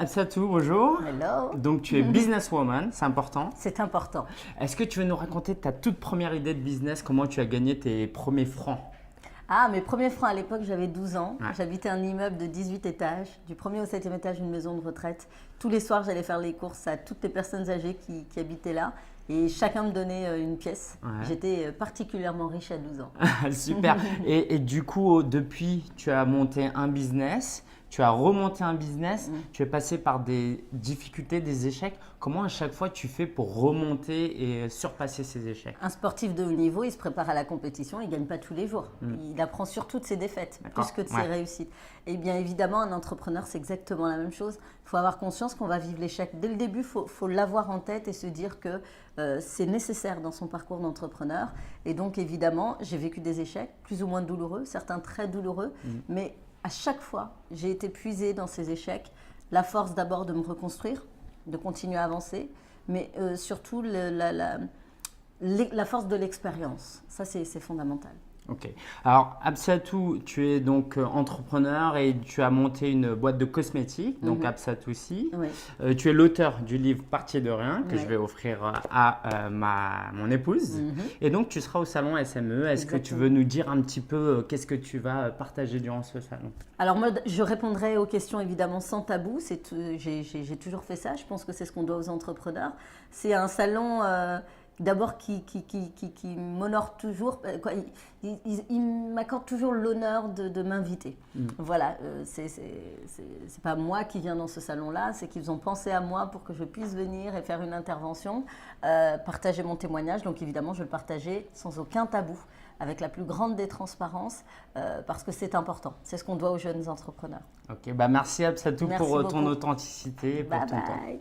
Absatou, bonjour. Hello. Donc tu es businesswoman, c'est important. C'est important. Est-ce que tu veux nous raconter ta toute première idée de business, comment tu as gagné tes premiers francs? Ah, mes premiers francs à l'époque, j'avais 12 ans. Ouais. J'habitais un immeuble de 18 étages. Du premier au 7e étage, une maison de retraite. Tous les soirs, j'allais faire les courses à toutes les personnes âgées qui habitaient là. Et chacun me donnait une pièce. Ouais. J'étais particulièrement riche à 12 ans. Super. Et du coup, depuis, tu as monté un business, tu as remonté un business, tu es passé par des difficultés, des échecs. Comment à chaque fois tu fais pour remonter et surpasser ces échecs? Un sportif de haut niveau, il se prépare à la compétition, il ne gagne pas tous les jours. Il apprend surtout de ses défaites, D'accord. plus que de ses Ouais. réussites. Et bien évidemment, un entrepreneur, c'est exactement la même chose. Il faut avoir conscience qu'on va vivre l'échec. Dès le début, il faut l'avoir en tête et se dire que c'est nécessaire dans son parcours d'entrepreneur. Et donc évidemment, j'ai vécu des échecs, plus ou moins douloureux, certains très douloureux, mais à chaque fois, j'ai été puisée dans ces échecs, la force d'abord de me reconstruire, de continuer à avancer, mais surtout la force de l'expérience. Ça, c'est fondamental. Ok. Alors, Absatou, tu es donc entrepreneur et tu as monté une boîte de cosmétiques, donc Absatou aussi. Oui. Tu es l'auteur du livre Partir de rien que Oui. je vais offrir à mon épouse. Et donc, tu seras au salon SME. Est-ce que tu Exactement. veux nous dire un petit peu qu'est-ce que tu vas partager durant ce salon? Alors moi, je répondrai aux questions évidemment sans tabou. J'ai toujours fait ça. Je pense que c'est ce qu'on doit aux entrepreneurs. C'est un salon d'abord qui m'honore toujours. Il m'accorde toujours l'honneur de m'inviter. Voilà, c'est pas moi qui viens dans ce salon-là, c'est qu'ils ont pensé à moi pour que je puisse venir et faire une intervention, partager mon témoignage. Donc évidemment, je vais le partager sans aucun tabou, avec la plus grande des transparences, parce que c'est important. C'est ce qu'on doit aux jeunes entrepreneurs. Ok, bah merci Absatou Merci pour ton beaucoup. authenticité et pour Bye ton temps. bye.